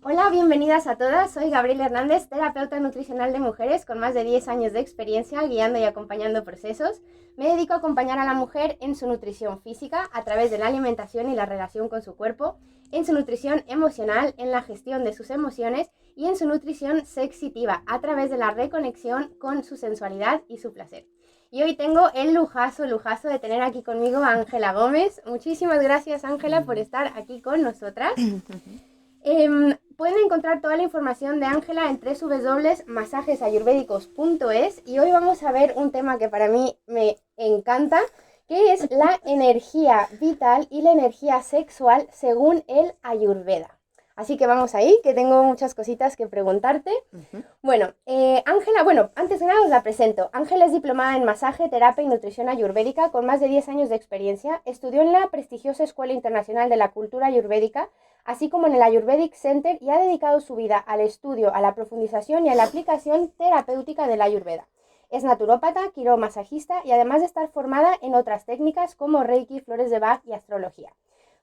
Hola, bienvenidas a todas. Soy Gabriela Hernández, terapeuta nutricional de mujeres con más de 10 años de experiencia guiando y acompañando procesos. Me dedico a acompañar a la mujer en su nutrición física a través de la alimentación y la relación con su cuerpo, en su nutrición emocional, en la gestión de sus emociones y en su nutrición sexitiva a través de la reconexión con su sensualidad y su placer. Y hoy tengo el lujazo de tener aquí conmigo a Ángela Gómez. Muchísimas gracias, Ángela, por estar aquí con nosotras. Pueden encontrar toda la información de Ángela en www.masajesayurvédicos.es y hoy vamos a ver un tema que para mí me encanta, que es la energía vital y la energía sexual según el Ayurveda. Así que vamos ahí, que tengo muchas cositas que preguntarte. Bueno, Ángela, antes de nada os la presento. Ángela es diplomada en masaje, terapia y nutrición ayurvédica con más de 10 años de experiencia. Estudió en la prestigiosa Escuela Internacional de la Cultura Ayurvédica, así como en el Ayurvedic Center, y ha dedicado su vida al estudio, a la profundización y a la aplicación terapéutica del Ayurveda. Es naturópata, quiromasajista y además de estar formada en otras técnicas como Reiki, flores de Bach y astrología.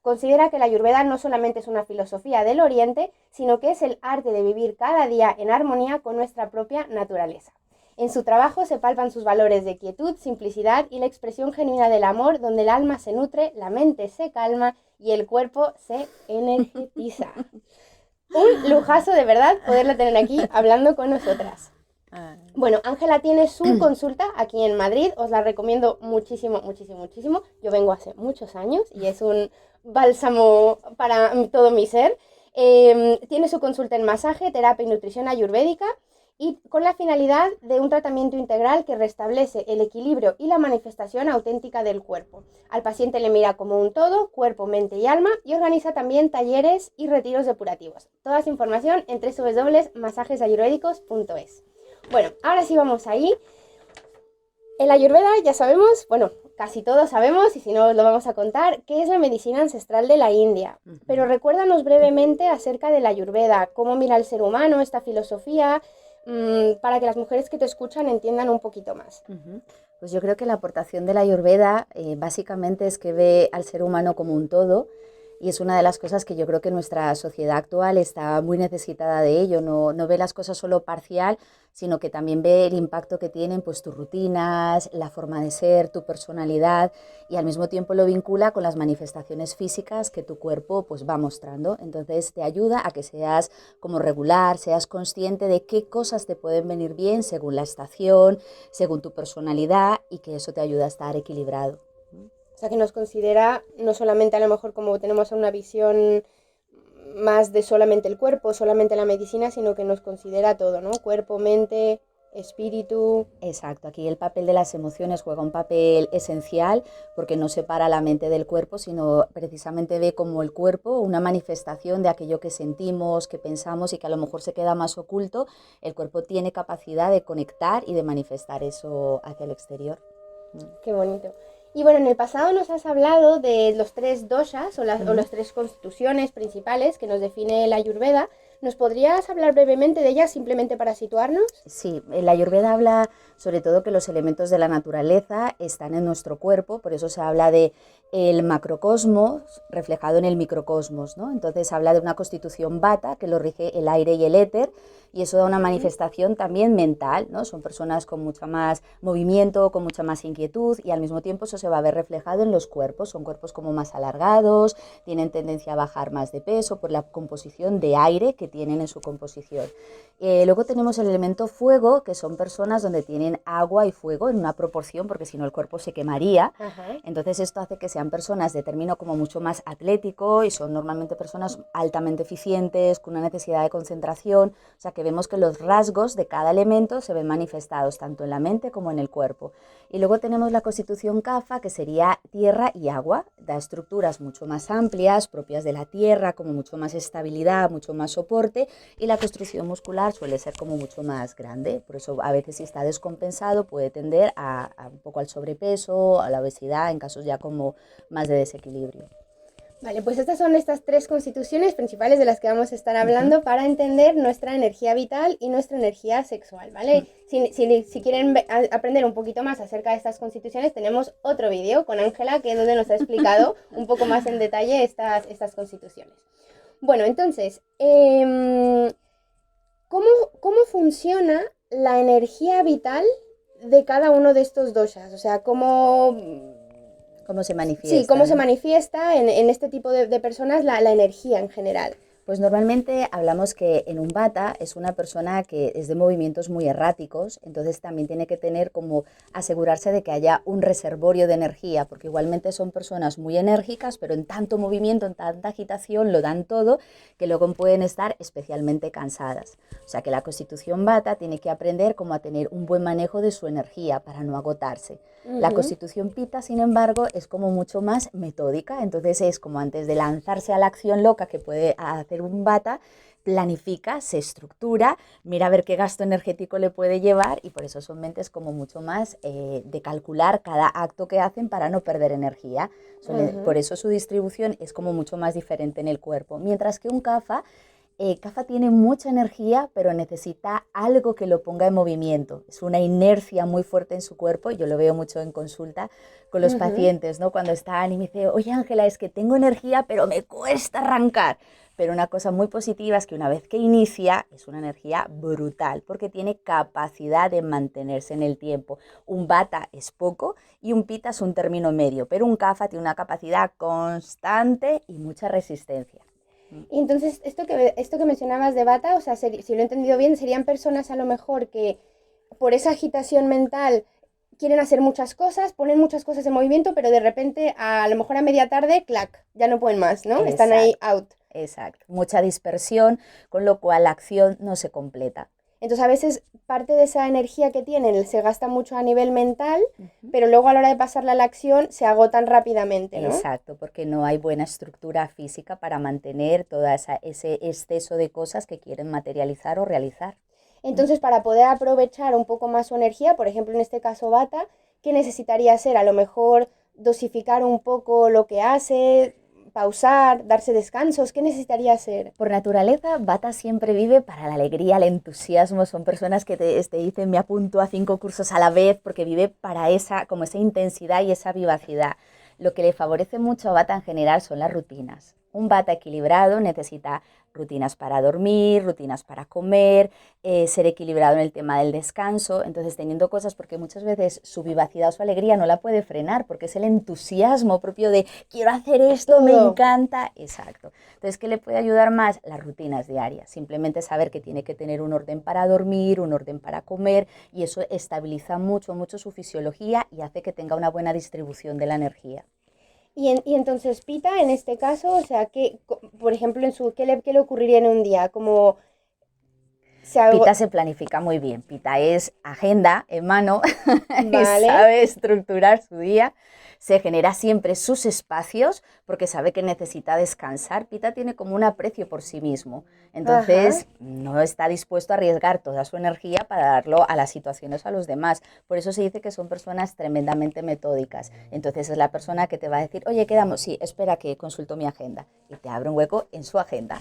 Considera que la Ayurveda no solamente es una filosofía del Oriente, sino que es el arte de vivir cada día en armonía con nuestra propia naturaleza. En su trabajo se palpan sus valores de quietud, simplicidad y la expresión genuina del amor, donde el alma se nutre, la mente se calma y el cuerpo se energetiza. Un lujazo de verdad poderla tener aquí hablando con nosotras. Bueno, Ángela tiene su consulta aquí en Madrid, os la recomiendo muchísimo. Yo vengo hace muchos años y es un bálsamo para todo mi ser. Tiene su consulta en masaje, terapia y nutrición ayurvédica y con la finalidad de un tratamiento integral que restablece el equilibrio y la manifestación auténtica del cuerpo. Al paciente le mira como un todo, cuerpo, mente y alma, y organiza también talleres y retiros depurativos. Toda esa información en www.masajesayurvédicos.es. Bueno, ahora sí vamos ahí. El Ayurveda ya sabemos, casi todos sabemos, y si no os lo vamos a contar, que es la medicina ancestral de la India. Pero recuérdanos brevemente acerca del Ayurveda, cómo mira el ser humano, esta filosofía, para que las mujeres que te escuchan entiendan un poquito más. Pues yo creo que la aportación de la Ayurveda básicamente es que ve al ser humano como un todo. Y es una de las cosas que yo creo que nuestra sociedad actual está muy necesitada de ello. No ve las cosas solo parcial, sino que también ve el impacto que tienen pues, tus rutinas, la forma de ser, tu personalidad, y al mismo tiempo lo vincula con las manifestaciones físicas que tu cuerpo pues, va mostrando. Entonces te ayuda a que seas como regular, seas consciente de qué cosas te pueden venir bien según la estación, según tu personalidad, y que eso te ayuda a estar equilibrado. O sea, que nos considera no solamente a lo mejor como tenemos una visión más de solamente el cuerpo, solamente la medicina, sino que nos considera todo, ¿no? Cuerpo, mente, espíritu. Exacto, aquí el papel de las emociones juega un papel esencial porque no separa la mente del cuerpo, sino precisamente ve como el cuerpo una manifestación de aquello que sentimos, que pensamos y que a lo mejor se queda más oculto. El cuerpo tiene capacidad de conectar y de manifestar eso hacia el exterior. Qué bonito. Y bueno, en el pasado nos has hablado de los 3 doshas o las 3 constituciones principales que nos define la Ayurveda. ¿Nos podrías hablar brevemente de ellas simplemente para situarnos? Sí, la Ayurveda habla sobre todo que los elementos de la naturaleza están en nuestro cuerpo, por eso se habla de el macrocosmos reflejado en el microcosmos, ¿no? Entonces habla de una constitución vata que lo rige el aire y el éter, y eso da una manifestación también mental, ¿no? Son personas con mucha más movimiento, con mucha más inquietud, y al mismo tiempo eso se va a ver reflejado en los cuerpos. Son cuerpos como más alargados, tienen tendencia a bajar más de peso por la composición de aire que tienen en su composición. Luego tenemos el elemento fuego, que son personas donde tienen agua y fuego en una proporción, porque si no el cuerpo se quemaría. Entonces esto hace que sean personas de término como mucho más atlético, y son normalmente personas altamente eficientes, con una necesidad de concentración. O sea que vemos que los rasgos de cada elemento se ven manifestados tanto en la mente como en el cuerpo. Y luego tenemos la constitución Kapha, que sería tierra y agua, da estructuras mucho más amplias, propias de la tierra, como mucho más estabilidad, mucho más soporte, y la construcción muscular suele ser como mucho más grande. Por eso a veces si está descompensado puede tender a un poco al sobrepeso, a la obesidad, en casos ya como más de desequilibrio. Vale, pues estas son estas 3 constituciones principales de las que vamos a estar hablando para entender nuestra energía vital y nuestra energía sexual, ¿vale? Si quieren aprender un poquito más acerca de estas constituciones, tenemos otro vídeo con Ángela, que es donde nos ha explicado un poco más en detalle estas constituciones. Bueno, entonces, ¿cómo, cómo funciona la energía vital de cada uno de estos doshas? O sea, ¿cómo, ¿Cómo se sí, manifiesta, cómo se no? manifiesta en este tipo de personas la energía en general? Pues normalmente hablamos que en un bata es una persona que es de movimientos muy erráticos, entonces también tiene que tener como asegurarse de que haya un reservorio de energía, porque igualmente son personas muy enérgicas, pero en tanto movimiento, en tanta agitación, lo dan todo, que luego pueden estar especialmente cansadas. O sea que la constitución bata tiene que aprender como a tener un buen manejo de su energía para no agotarse. La Ujú. constitución pita, sin embargo, es como mucho más metódica, entonces es como antes de lanzarse a la acción loca que puede hacer un bata, planifica, se estructura, mira a ver qué gasto energético le puede llevar y por eso son mentes como mucho más de calcular cada acto que hacen para no perder energía. Por Ujú. eso su distribución es como mucho más diferente en el cuerpo, mientras que un Kapha tiene mucha energía, pero necesita algo que lo ponga en movimiento. Es una inercia muy fuerte en su cuerpo. Yo lo veo mucho en consulta con los Ujú. pacientes, ¿no? Cuando están y me dicen, oye Ángela, es que tengo energía, pero me cuesta arrancar. Pero una cosa muy positiva es que una vez que inicia es una energía brutal porque tiene capacidad de mantenerse en el tiempo. Un bata es poco y un pita es un término medio, pero un kapha tiene una capacidad constante y mucha resistencia. Y entonces, esto que mencionabas de bata, o sea, si lo he entendido bien, serían personas a lo mejor que por esa agitación mental quieren hacer muchas cosas, ponen muchas cosas en movimiento, pero de repente, a lo mejor a media tarde, clac, ya no pueden más, ¿no? Están ahí Exacto, out. exacto. Mucha dispersión, con lo cual la acción no se completa. Entonces, a veces parte de esa energía que tienen se gasta mucho a nivel mental, Ujú. pero luego a la hora de pasarla a la acción se agotan rápidamente, ¿no? Exacto, porque no hay buena estructura física para mantener ese exceso de cosas que quieren materializar o realizar. ¿Mm? Entonces, para poder aprovechar un poco más su energía, por ejemplo, en este caso Bata, ¿qué necesitaría hacer? A lo mejor dosificar un poco lo que hace, pausar, darse descansos, ¿qué necesitaría hacer? Por naturaleza, Bata siempre vive para la alegría, el entusiasmo. Son personas que te dicen me apunto a 5 cursos a la vez porque vive para como esa intensidad y esa vivacidad. Lo que le favorece mucho a Bata en general son las rutinas. Un Bata equilibrado necesita rutinas para dormir, rutinas para comer, ser equilibrado en el tema del descanso, entonces teniendo cosas porque muchas veces su vivacidad o su alegría no la puede frenar porque es el entusiasmo propio de quiero hacer esto, me Todo. encanta, exacto. Entonces, ¿qué le puede ayudar más? Las rutinas diarias, simplemente saber que tiene que tener un orden para dormir, un orden para comer y eso estabiliza mucho, mucho su fisiología y hace que tenga una buena distribución de la energía. Y entonces Pita, en este caso, o sea, por ejemplo, ¿qué le ocurriría en un día? Como se hago, Pita se planifica muy bien. Pita es agenda en mano y vale, sabe estructurar su día. Se genera siempre sus espacios porque sabe que necesita descansar. Pita tiene como un aprecio por sí mismo. ajá. Entonces no está dispuesto a arriesgar toda su energía para darlo a las situaciones o a los demás. Por eso se dice que son personas tremendamente metódicas. Entonces es la persona que te va a decir, oye, quedamos, sí, espera que consulto mi agenda. Y te abre un hueco en su agenda.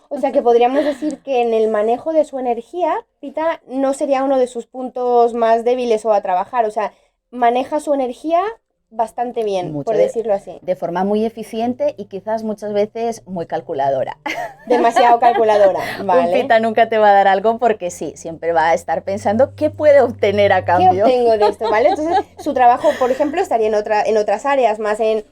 O sea que podríamos decir que en el manejo de su energía, Pita no sería uno de sus puntos más débiles o a trabajar. O sea, maneja su energía bastante bien, Mucho por decirlo así. de forma muy eficiente y quizás muchas veces muy calculadora. Demasiado calculadora, Un ¿vale? pita nunca te va a dar algo porque sí, siempre va a estar pensando qué puede obtener a ¿Qué cambio. obtengo de esto, vale? Entonces, su trabajo, por ejemplo, estaría en otras áreas, más en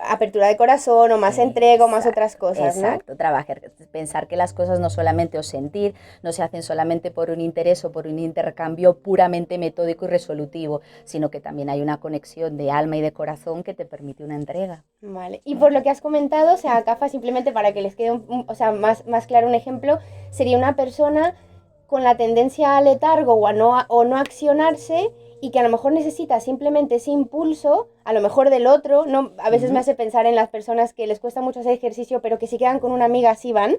apertura de corazón o más entrega o más otras cosas, ¿no? Exacto, trabajar, pensar que las cosas no solamente o sentir, no se hacen solamente por un interés o por un intercambio puramente metódico y resolutivo, sino que también hay una conexión de alma y de corazón que te permite una entrega. Vale. Y por lo que has comentado, o sea, CAFA simplemente para que les quede o sea, más claro un ejemplo, sería una persona con la tendencia a letargo o no accionarse y que a lo mejor necesita simplemente ese impulso, a lo mejor del otro, no, a veces me Ujú. hace pensar en las personas que les cuesta mucho hacer ejercicio, pero que si quedan con una amiga así van,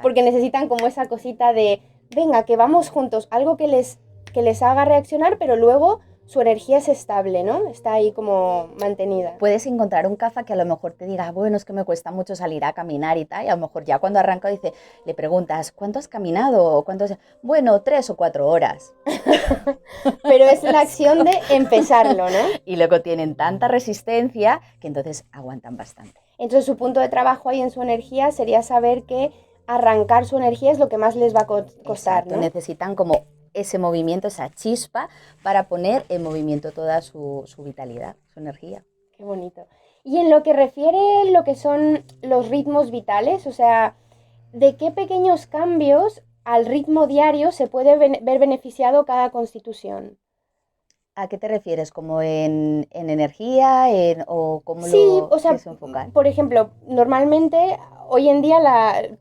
porque Exacto. necesitan como esa cosita de, venga, que vamos juntos, algo que les haga reaccionar, pero luego su energía es estable, ¿no? Está ahí como mantenida. Puedes encontrar un CAFA que a lo mejor te diga, bueno, es que me cuesta mucho salir a caminar y tal, y a lo mejor ya cuando arranca dice, le preguntas, ¿cuánto has caminado? ¿O cuánto? Bueno, 3 o 4 horas. Pero es la acción de empezarlo, ¿no? Y luego tienen tanta resistencia que entonces aguantan bastante. Entonces su punto de trabajo ahí en su energía sería saber que arrancar su energía es lo que más les va a costar, Exacto, ¿no? necesitan como ese movimiento, esa chispa para poner en movimiento toda su vitalidad, su energía. Qué bonito. Y en lo que refiere lo que son los ritmos vitales, o sea, ¿de qué pequeños cambios al ritmo diario se puede ver beneficiado cada constitución? ¿A qué te refieres? ¿Como en energía o cómo Sí, lo o sea, quieres enfocar? por ejemplo, normalmente hoy en día,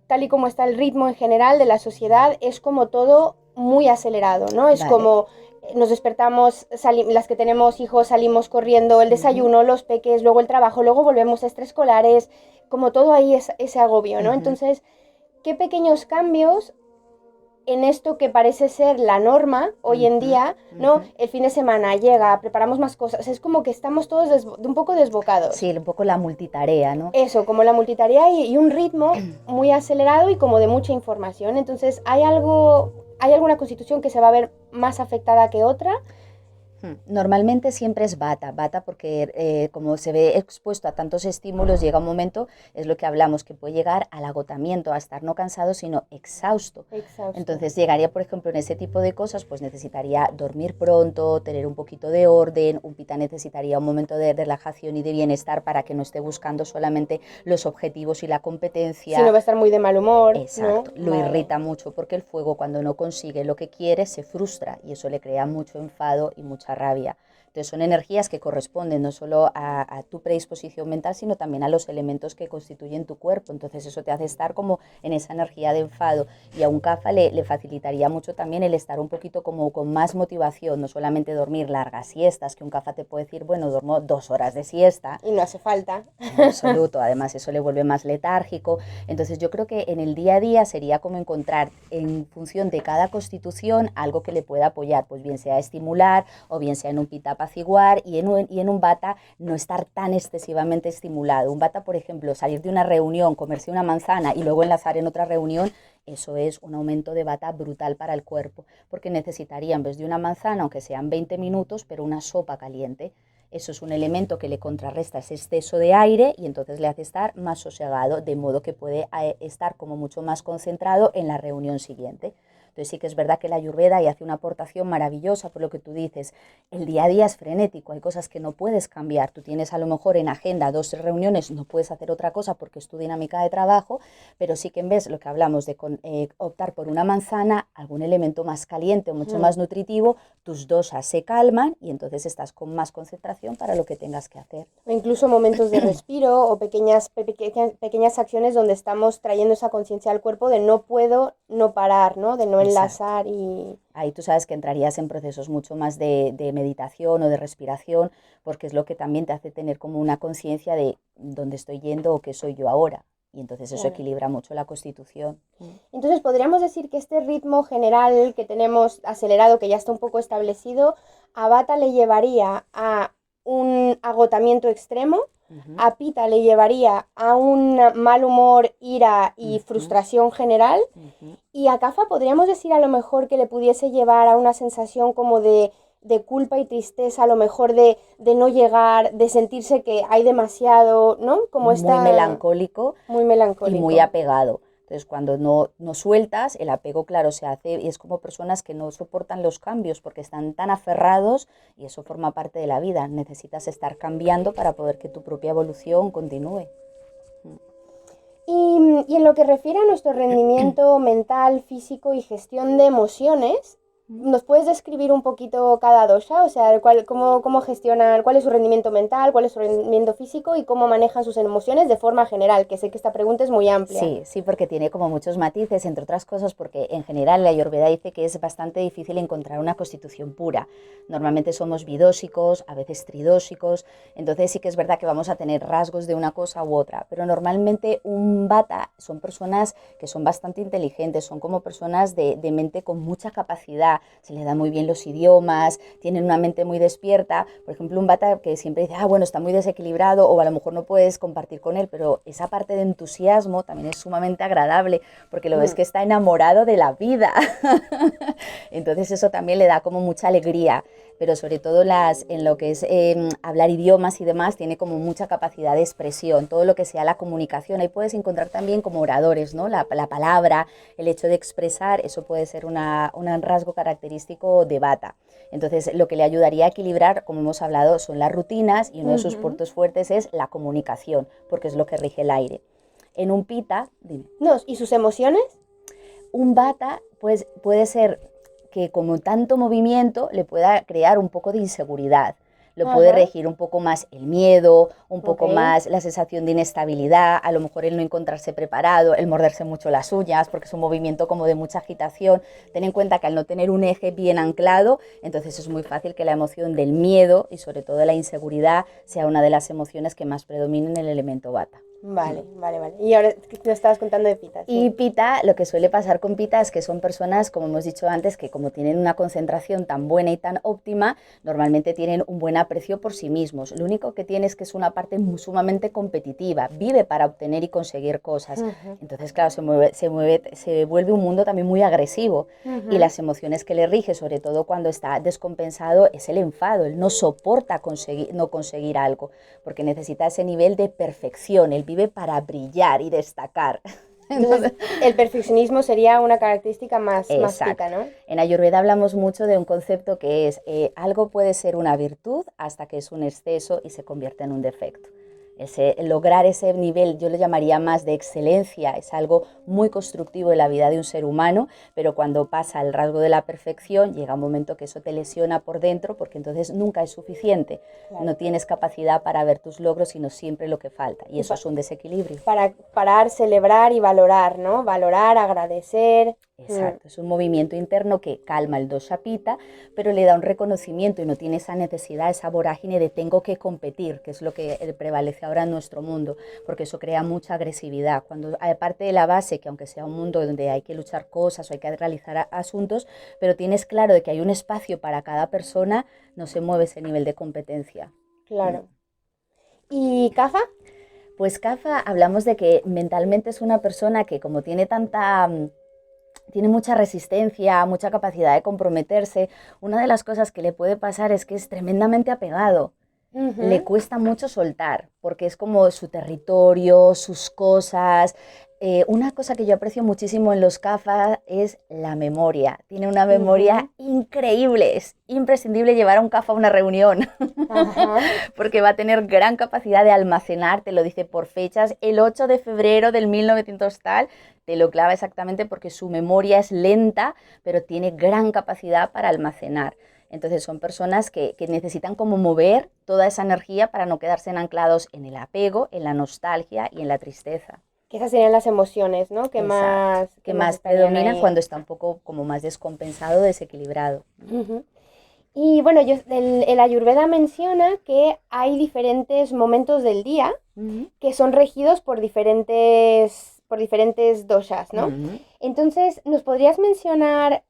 tal y como está el ritmo en general de la sociedad, es como todo muy acelerado, ¿no? Es Vale. como nos despertamos, las que tenemos hijos salimos corriendo, el desayuno, los peques, luego el trabajo, luego volvemos a extraescolares, como todo ahí es ese agobio, ¿no? Entonces, ¿qué pequeños cambios en esto que parece ser la norma hoy en día, ¿no? El fin de semana llega, preparamos más cosas, es como que estamos todos un poco desbocados. Sí, un poco la multitarea, ¿no? Eso, como la multitarea y un ritmo muy acelerado y como de mucha información. Entonces, ¿hay alguna constitución que se va a ver más afectada que otra? Normalmente siempre es bata porque como se ve expuesto a tantos estímulos, llega un momento, es lo que hablamos, que puede llegar al agotamiento, a estar no cansado, sino exhausto. Exhausto. Entonces llegaría, por ejemplo, en ese tipo de cosas, pues necesitaría dormir pronto, tener un poquito de orden, un pita necesitaría un momento de relajación y de bienestar para que no esté buscando solamente los objetivos y la competencia. Si no va a estar muy de mal humor, Exacto, ¿no? lo Vale. irrita mucho porque el fuego cuando no consigue lo que quiere se frustra y eso le crea mucho enfado y mucha rabia. Entonces son energías que corresponden no solo a tu predisposición mental, sino también a los elementos que constituyen tu cuerpo. Entonces eso te hace estar como en esa energía de enfado y a un CAFA le facilitaría mucho también el estar un poquito como con más motivación, no solamente dormir largas siestas, que un CAFA te puede decir, bueno, duermo 2 horas de siesta. Y no hace falta. En absoluto, además eso le vuelve más letárgico. Entonces yo creo que en el día a día sería como encontrar en función de cada constitución algo que le pueda apoyar, pues bien sea estimular o bien sea en un pita apaciguar y en un bata no estar tan excesivamente estimulado. Un bata, por ejemplo, salir de una reunión, comerse una manzana y luego enlazar en otra reunión, eso es un aumento de bata brutal para el cuerpo, porque necesitaría en vez de una manzana, aunque sean 20 minutos, pero una sopa caliente. Eso es un elemento que le contrarresta ese exceso de aire y entonces le hace estar más sosegado, de modo que puede estar como mucho más concentrado en la reunión siguiente. Entonces sí que es verdad que la Ayurveda ahí hace una aportación maravillosa por lo que tú dices. El día a día es frenético, hay cosas que no puedes cambiar. Tú tienes a lo mejor en agenda 2 reuniones, no puedes hacer otra cosa porque es tu dinámica de trabajo, pero sí que en vez de lo que hablamos de optar por una manzana, algún elemento más caliente o mucho más nutritivo, tus dosas se calman y entonces estás con más concentración para lo que tengas que hacer. O incluso momentos de respiro o pequeñas acciones donde estamos trayendo esa conciencia al cuerpo de no puedo no parar, ¿no? De no enlazar y... Ahí tú sabes que entrarías en procesos mucho más de meditación o de respiración, porque es lo que también te hace tener como una conciencia de dónde estoy yendo o qué soy yo ahora. Y entonces eso equilibra mucho la constitución. Entonces podríamos decir que este ritmo general que tenemos acelerado, que ya está un poco establecido, a Bata le llevaría a un agotamiento extremo, a Pita le llevaría a un mal humor, ira y frustración general, y a Kapha podríamos decir a lo mejor que le pudiese llevar a una sensación como de culpa y tristeza, a lo mejor de no llegar, de sentirse que hay demasiado, ¿no? Como muy melancólico y muy apegado. Entonces, cuando no sueltas, el apego, claro, se hace y es como personas que no soportan los cambios porque están tan aferrados y eso forma parte de la vida. Necesitas estar cambiando para poder que tu propia evolución continúe. Y en lo que refiere a nuestro rendimiento mental, físico y gestión de emociones, ¿nos puedes describir un poquito cada dosha? O sea, cómo gestionan, cuál es su rendimiento mental, cuál es su rendimiento físico y cómo manejan sus emociones de forma general, que sé que esta pregunta es muy amplia. Sí, porque tiene como muchos matices, entre otras cosas porque en general la Ayurveda dice que es bastante difícil encontrar una constitución pura. Normalmente somos bidóxicos, a veces tridóxicos, entonces sí que es verdad que vamos a tener rasgos de una cosa u otra, pero normalmente un Vata son personas que son bastante inteligentes, son como personas de mente con mucha capacidad, creativa, se les da muy bien los idiomas, tienen una mente muy despierta. Por ejemplo, un Vata que siempre dice, bueno, está muy desequilibrado o a lo mejor no puedes compartir con él, pero esa parte de entusiasmo también es sumamente agradable porque lo ves que está enamorado de la vida. Entonces eso también le da como mucha alegría, pero sobre todo en lo que es hablar idiomas y demás, tiene como mucha capacidad de expresión, todo lo que sea la comunicación. Ahí puedes encontrar también como oradores, ¿no? La palabra, el hecho de expresar, eso puede ser un rasgo característico de Vata. Entonces, lo que le ayudaría a equilibrar, como hemos hablado, son las rutinas y uno de sus puntos fuertes es la comunicación, porque es lo que rige el aire. En un Pita, dime. No, ¿y sus emociones? Un Vata pues, puede ser que como tanto movimiento le pueda crear un poco de inseguridad. Lo puede regir un poco más el miedo, un poco más la sensación de inestabilidad, a lo mejor el no encontrarse preparado, el morderse mucho las uñas, porque es un movimiento como de mucha agitación. Ten en cuenta que al no tener un eje bien anclado, entonces es muy fácil que la emoción del miedo y sobre todo la inseguridad sea una de las emociones que más predominen en el elemento Vata. Vale. Y ahora nos estabas contando de Pita. Sí. Y Pita, lo que suele pasar con Pita es que son personas, como hemos dicho antes, que como tienen una concentración tan buena y tan óptima, normalmente tienen un buen aprecio por sí mismos. Lo único que tiene es que es una parte sumamente competitiva, vive para obtener y conseguir cosas. Entonces, claro, se vuelve un mundo también muy agresivo. Y las emociones que le rige, sobre todo cuando está descompensado, es el enfado. Él no soporta no conseguir algo, porque necesita ese nivel de perfección. Él vive para brillar y destacar. Entonces, el perfeccionismo sería una característica más Pita, ¿no? En Ayurveda hablamos mucho de un concepto que es algo puede ser una virtud hasta que es un exceso y se convierte en un defecto. Lograr ese nivel, yo lo llamaría más de excelencia, es algo muy constructivo en la vida de un ser humano, pero cuando pasa el rasgo de la perfección, llega un momento que eso te lesiona por dentro, porque entonces nunca es suficiente. Claro. No tienes capacidad para ver tus logros, sino siempre lo que falta, y eso es un desequilibrio. Para parar, celebrar y valorar, ¿no? Valorar, agradecer. Exacto, es un movimiento interno que calma el dosha Pita, pero le da un reconocimiento y no tiene esa necesidad, esa vorágine de tengo que competir, que es lo que prevalece ahora en nuestro mundo, porque eso crea mucha agresividad. Cuando, aparte de la base, que aunque sea un mundo donde hay que luchar cosas o hay que realizar asuntos, pero tienes claro de que hay un espacio para cada persona, no se mueve ese nivel de competencia. Claro. ¿Y Kapha? Pues Kapha, hablamos de que mentalmente es una persona que como tiene mucha resistencia, mucha capacidad de comprometerse. Una de las cosas que le puede pasar es que es tremendamente apegado. Le cuesta mucho soltar, porque es como su territorio, sus cosas. Una cosa que yo aprecio muchísimo en los Kapha es la memoria. Tiene una memoria increíble. Es imprescindible llevar a un Kapha a una reunión, porque va a tener gran capacidad de almacenar, te lo dice por fechas. El 8 de febrero del 1900 tal, te lo clava exactamente porque su memoria es lenta, pero tiene gran capacidad para almacenar. Entonces son personas que necesitan como mover toda esa energía para no quedarse anclados en el apego, en la nostalgia y en la tristeza. Que esas serían las emociones, ¿no? Que más predominan ahí cuando está un poco como más descompensado, desequilibrado. Y bueno, el Ayurveda menciona que hay diferentes momentos del día que son regidos por diferentes doshas, ¿no? Entonces, ¿nos podrías mencionar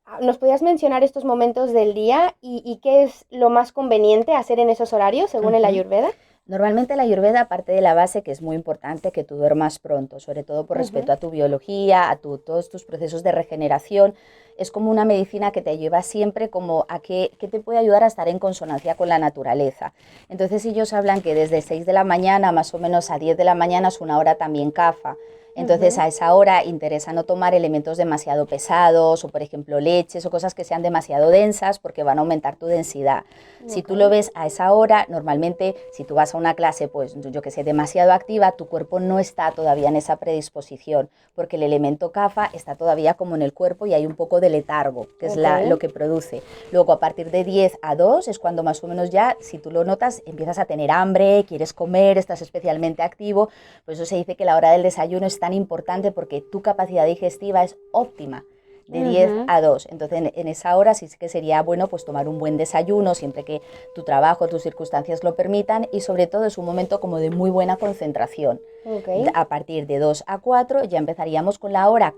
estos momentos del día y qué es lo más conveniente hacer en esos horarios según el Ayurveda? Normalmente la Ayurveda, aparte de la base, que es muy importante que tú duermas pronto, sobre todo por respeto a tu biología, a todos tus procesos de regeneración, es como una medicina que te lleva siempre como a que te puede ayudar a estar en consonancia con la naturaleza. Entonces ellos hablan que desde 6 de la mañana más o menos a 10 de la mañana es una hora también Kapha. Entonces a esa hora interesa no tomar elementos demasiado pesados o por ejemplo leches o cosas que sean demasiado densas porque van a aumentar tu densidad. Si tú lo ves a esa hora, normalmente si tú vas a una clase pues yo que sé demasiado activa, tu cuerpo no está todavía en esa predisposición porque el elemento Kapha está todavía como en el cuerpo y hay un poco de letargo, que es lo que produce. Luego a partir de 10 a 2 es cuando más o menos ya, si tú lo notas, empiezas a tener hambre, quieres comer, estás especialmente activo. Por eso se dice que la hora del desayuno es tan importante porque tu capacidad digestiva es óptima. de 10 Ujú. a 2. Entonces en esa hora sí que sería bueno pues tomar un buen desayuno, siempre que tu trabajo, tus circunstancias lo permitan, y sobre todo es un momento como de muy buena concentración. Ok. A partir de 2 a 4 ya empezaríamos con la hora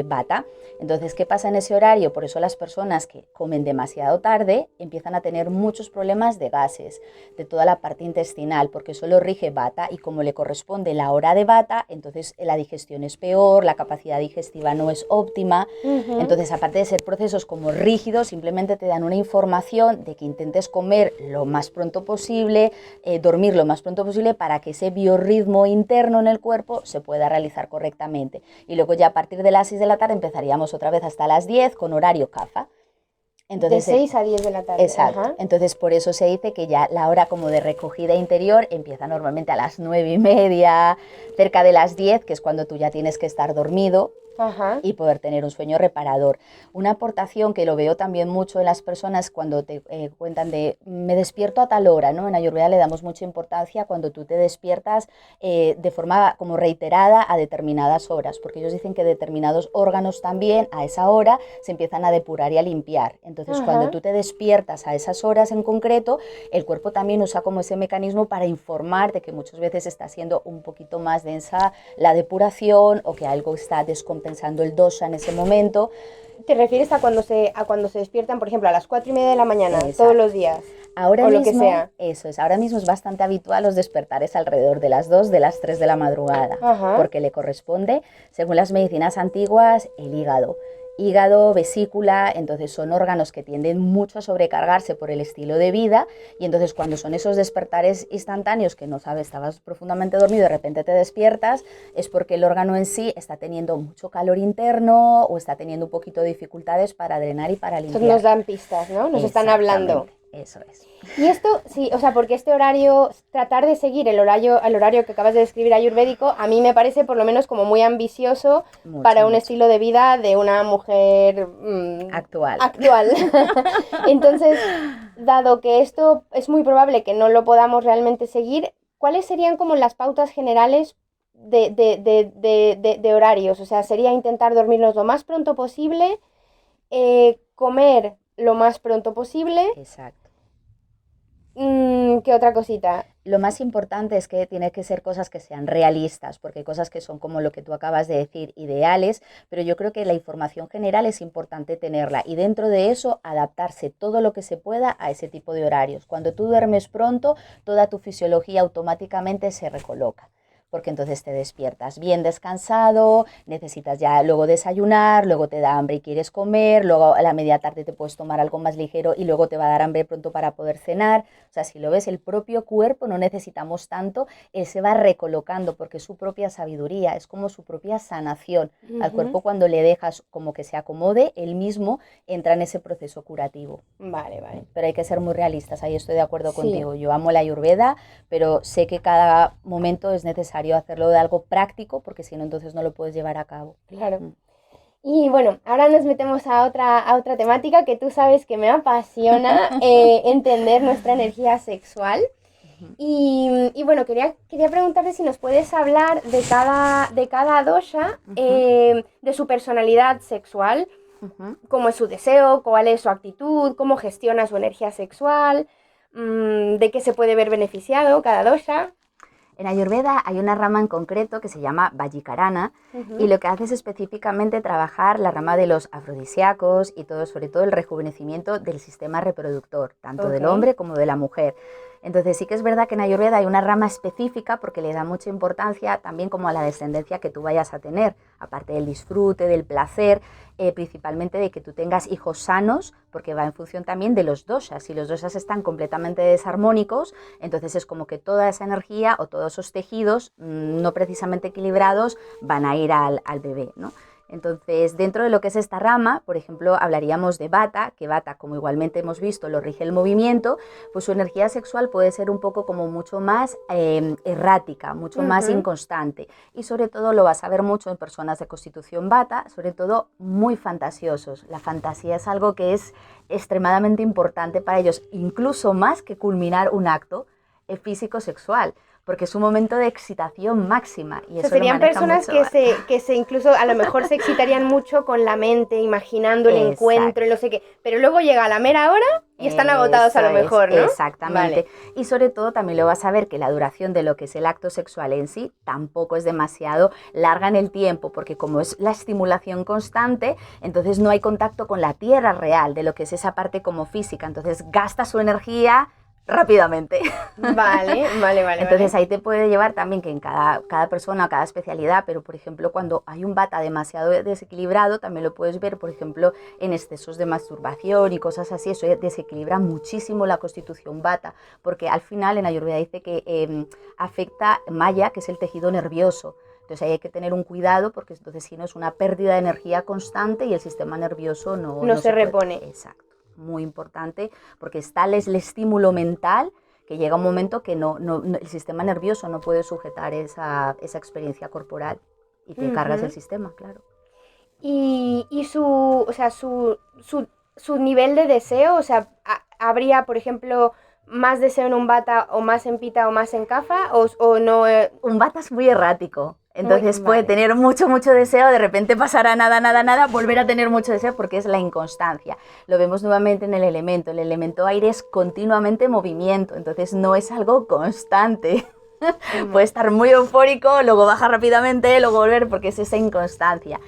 bata. Entonces, ¿qué pasa en ese horario? Por eso las personas que comen demasiado tarde empiezan a tener muchos problemas de gases, de toda la parte intestinal, porque solo rige bata, y como le corresponde la hora de bata, entonces la digestión es peor, la capacidad digestiva no es óptima. Ujú. Entonces, aparte de ser procesos como rígidos, simplemente te dan una información de que intentes comer lo más pronto posible, dormir lo más pronto posible, para que ese biorritmo interno en el cuerpo se pueda realizar correctamente. Y luego ya a partir de las 6 de la tarde empezaríamos otra vez hasta las 10 con horario CAFA. De Entonces, 6 a 10 de la tarde. exacto. Ajá. Entonces, por eso se dice que ya la hora como de recogida interior empieza normalmente a las 9:30, cerca de las 10, que es cuando tú ya tienes que estar dormido Ajá. y poder tener un sueño reparador. Una aportación que lo veo también mucho en las personas cuando te cuentan de me despierto a tal hora, ¿no? En Ayurveda le damos mucha importancia cuando tú te despiertas de forma como reiterada a determinadas horas, porque ellos dicen que determinados órganos también a esa hora se empiezan a depurar y a limpiar. Entonces, cuando Ajá. tú te despiertas a esas horas en concreto, el cuerpo también usa como ese mecanismo para informar de que muchas veces está siendo un poquito más densa la depuración, o que algo está descompensando el dosha en ese momento. ¿Te refieres a cuando se despiertan, por ejemplo, a las 4:30 de la mañana, todos Exacto. los días? Ahora O lo que mismo, sea. eso es, ahora mismo es bastante habitual los despertares alrededor de las 2, de las 3 de la madrugada, Ajá. porque le corresponde, según las medicinas antiguas, el hígado. Hígado, vesícula, entonces son órganos que tienden mucho a sobrecargarse por el estilo de vida, y entonces cuando son esos despertares instantáneos que no sabes, estabas profundamente dormido y de repente te despiertas, es porque el órgano en sí está teniendo mucho calor interno o está teniendo un poquito de dificultades para drenar y para Eso nos limpiar. dan pistas, ¿no? Nos están hablando. Exactamente, eso es. Y esto, sí, o sea, porque este horario, tratar de seguir el horario que acabas de describir ayurvédico, a mí me parece por lo menos como muy ambicioso Mucho, para un mucho. estilo de vida de una mujer Actual. actual. Entonces, dado que esto es muy probable que no lo podamos realmente seguir, ¿cuáles serían como las pautas generales de horarios? O sea, sería intentar dormirnos lo más pronto posible, comer lo más pronto posible. Exacto. ¿Qué otra cosita? Lo más importante es que tiene que ser cosas que sean realistas, porque hay cosas que son como lo que tú acabas de decir, ideales, pero yo creo que la información general es importante tenerla, y dentro de eso adaptarse todo lo que se pueda a ese tipo de horarios. Cuando tú duermes pronto, toda tu fisiología automáticamente se recoloca, porque entonces te despiertas bien descansado, necesitas ya luego desayunar, luego te da hambre y quieres comer, luego a la media tarde te puedes tomar algo más ligero y luego te va a dar hambre pronto para poder cenar. O sea, si lo ves, el propio cuerpo no necesitamos tanto, él se va recolocando porque es su propia sabiduría, es como su propia sanación. Al Ujú. cuerpo, cuando le dejas como que se acomode, él mismo entra en ese proceso curativo. Vale, vale. Pero hay que ser muy realistas, ahí estoy de acuerdo Sí, contigo. Yo amo la Ayurveda, pero sé que cada momento es necesario hacerlo de algo práctico, porque si no, entonces no lo puedes llevar a cabo. claro. Mm. Y bueno, ahora nos metemos a otra temática que tú sabes que me apasiona, entender nuestra energía sexual. Ujú, Y bueno, quería preguntarte si nos puedes hablar de cada dosha, ujú, de su personalidad sexual, ujú. cómo es su deseo, cuál es su actitud, cómo gestiona su energía sexual, de qué se puede ver beneficiado cada dosha. En Ayurveda hay una rama en concreto que se llama Vajikarana, y Ujú. lo que hace es específicamente trabajar la rama de los afrodisíacos y todo, sobre todo el rejuvenecimiento del sistema reproductor, tanto Ok. del hombre como de la mujer. Entonces sí que es verdad que en Ayurveda hay una rama específica porque le da mucha importancia también como a la descendencia que tú vayas a tener, aparte del disfrute, del placer, principalmente de que tú tengas hijos sanos, porque va en función también de los doshas. Si los doshas están completamente desarmónicos, entonces es como que toda esa energía o todos esos tejidos no precisamente equilibrados van a ir al bebé, ¿no? Entonces, dentro de lo que es esta rama, por ejemplo, hablaríamos de Vata, que Vata, como igualmente hemos visto, lo rige el movimiento, pues su energía sexual puede ser un poco como mucho más errática, mucho más Ujú. inconstante, y sobre todo lo vas a ver mucho en personas de constitución Vata, sobre todo muy fantasiosos. La fantasía es algo que es extremadamente importante para ellos, incluso más que culminar un acto físico-sexual, porque es un momento de excitación máxima. Y O sea, eso serían lo maneja personas mucho. que se incluso a lo mejor se excitarían mucho con la mente, imaginando el encuentro y no sé qué, pero luego llega a la mera hora y están agotados a lo mejor, ¿no? Exactamente. Vale. Y sobre todo también lo vas a ver que la duración de lo que es el acto sexual en sí tampoco es demasiado larga en el tiempo, porque como es la estimulación constante, entonces no hay contacto con la tierra real de lo que es esa parte como física, entonces gasta su energía rápidamente. Vale. Entonces ahí te puede llevar también que en cada persona, cada especialidad, pero por ejemplo cuando hay un bata demasiado desequilibrado, también lo puedes ver por ejemplo en excesos de masturbación y cosas así, eso desequilibra muchísimo la constitución bata, porque al final en Ayurveda dice que afecta maya, que es el tejido nervioso. Entonces ahí hay que tener un cuidado porque entonces si no es una pérdida de energía constante y el sistema nervioso No no se se puede. repone. Exacto, muy importante porque es tal es el estímulo mental que llega un momento que el sistema nervioso no puede sujetar esa experiencia corporal y te cargas el sistema, claro. Y o sea, su nivel de deseo, o sea, habría, por ejemplo, más deseo en un bata o más en pita o más en kafa o no. Un bata es muy errático. Entonces puede Vale. tener mucho deseo, de repente pasará nada, volver a tener mucho deseo porque es la inconstancia. Lo vemos nuevamente en el elemento aire es continuamente movimiento, entonces no es algo constante. Puede estar muy eufórico, luego baja rápidamente, luego volver porque es esa inconstancia.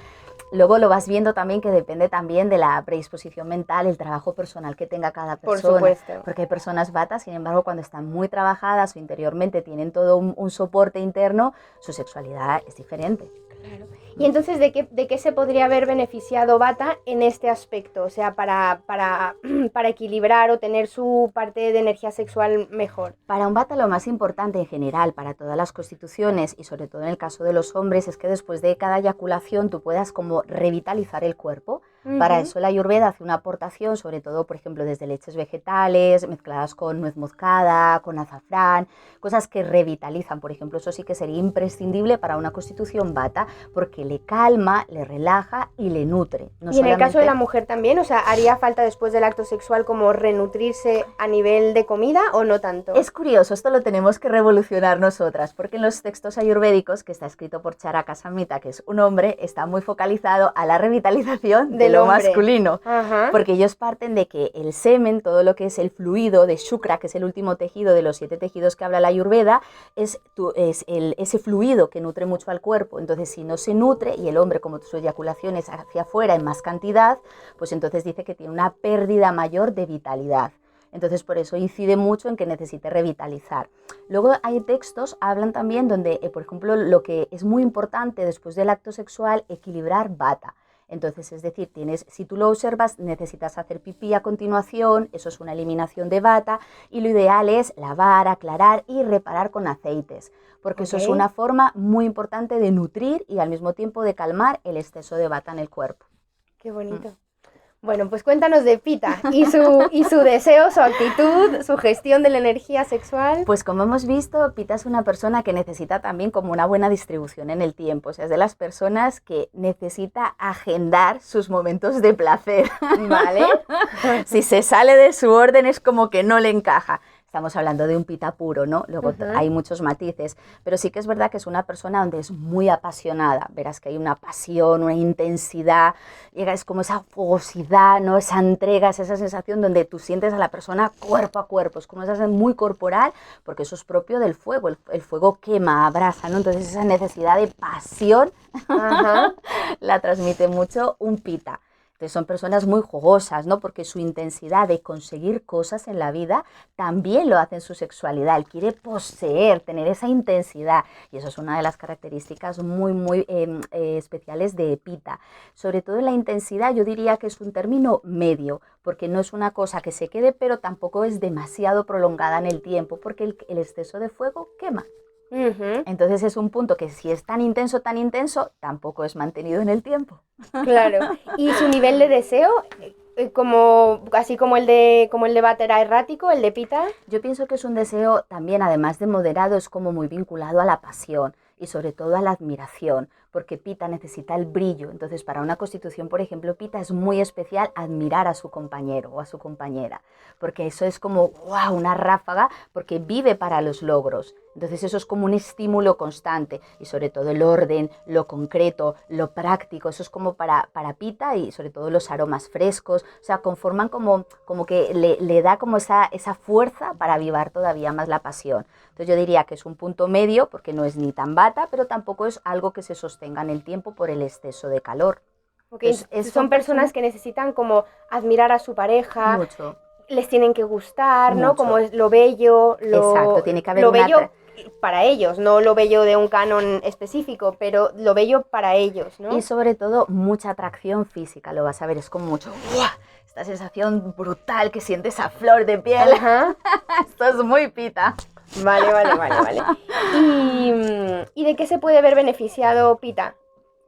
Luego lo vas viendo también que depende también de la predisposición mental, el trabajo personal que tenga cada persona. Por supuesto. Porque hay personas batas, sin embargo, cuando están muy trabajadas o interiormente tienen todo un soporte interno, su sexualidad es diferente. Claro. Y entonces, ¿de qué se podría haber beneficiado Bata en este aspecto? O sea, para equilibrar o tener su parte de energía sexual mejor. Para un bata lo más importante en general, para todas las constituciones y sobre todo en el caso de los hombres, es que después de cada eyaculación tú puedas como revitalizar el cuerpo. Para eso la Ayurveda hace una aportación, sobre todo, por ejemplo, desde leches vegetales, mezcladas con nuez moscada, con azafrán, cosas que revitalizan. Por ejemplo, eso sí que sería imprescindible para una constitución bata, porque le calma, le relaja y le nutre. No y en el caso de solamente... la mujer también, o sea, ¿haría falta después del acto sexual como renutrirse a nivel de comida o no tanto? Es curioso, esto lo tenemos que revolucionar nosotras, porque en los textos ayurvédicos, que está escrito por Charaka Samhita, que es un hombre, está muy focalizado a la revitalización de lo hombre masculino. Ajá. Porque ellos parten de que el semen, todo lo que es el fluido de Shukra, que es el último tejido de los 7 tejidos que habla la Ayurveda, es ese fluido que nutre mucho al cuerpo. Entonces, si no se nutre, y el hombre, como su eyaculación es hacia afuera en más cantidad, pues entonces dice que tiene una pérdida mayor de vitalidad. Entonces, por eso incide mucho en que necesite revitalizar. Luego hay textos, hablan también donde, por ejemplo, lo que es muy importante después del acto sexual, equilibrar bata. Entonces, es decir, si tú lo observas, necesitas hacer pipí a continuación, eso es una eliminación de bata, y lo ideal es lavar, aclarar y reparar con aceites, porque eso es una forma muy importante de nutrir y al mismo tiempo de calmar el exceso de bata en el cuerpo. Qué bonito. Bueno, pues cuéntanos de Pita y su deseo, su actitud, su gestión de la energía sexual. Pues como hemos visto, Pita es una persona que necesita también como una buena distribución en el tiempo. O sea, es de las personas que necesita agendar sus momentos de placer. Vale. Si se sale de su orden es como que no le encaja. Estamos hablando de un pita puro, ¿no? Luego hay muchos matices, pero sí que es verdad que es una persona donde es muy apasionada. Verás que hay una pasión, una intensidad, es como esa fogosidad, ¿no? Esa entrega, esa sensación donde tú sientes a la persona cuerpo a cuerpo. Es como esa sensación muy corporal, porque eso es propio del fuego. El fuego quema, abraza, ¿no? Entonces esa necesidad de pasión la transmite mucho un pita. Entonces son personas muy jugosas, ¿no? Porque su intensidad de conseguir cosas en la vida también lo hace en su sexualidad. Él quiere poseer, tener esa intensidad. Y eso es una de las características muy especiales de Pita. Sobre todo en la intensidad, yo diría que es un término medio, porque no es una cosa que se quede, pero tampoco es demasiado prolongada en el tiempo, porque el exceso de fuego quema. Entonces es un punto que si es tan intenso, tampoco es mantenido en el tiempo. Claro. ¿Y su nivel de deseo, así como el de Bata era errático, el de Pita? Yo pienso que es un deseo también, además de moderado, es como muy vinculado a la pasión y sobre todo a la admiración, porque Pita necesita el brillo. Entonces, para una constitución, por ejemplo, Pita es muy especial admirar a su compañero o a su compañera, porque eso es como, wow, una ráfaga, porque vive para los logros. Entonces eso es como un estímulo constante y sobre todo el orden, lo concreto, lo práctico, eso es como para Pita y sobre todo los aromas frescos, o sea, conforman como que le da como esa fuerza para avivar todavía más la pasión. Entonces yo diría que es un punto medio porque no es ni tan bata, pero tampoco es algo que se sostenga en el tiempo por el exceso de calor. Okay, son personas que necesitan como admirar a su pareja, mucho, les tienen que gustar, mucho. ¿no? Como es lo bello, Exacto, tiene que haber lo bello para ellos, no lo bello de un canon específico, pero lo bello para ellos, ¿no? Y sobre todo mucha atracción física, lo vas a ver, es como mucho, ¡buah! Esta sensación brutal que sientes a flor de piel. Ajá. Esto es muy Pita. Vale. ¿Y de qué se puede ver beneficiado Pita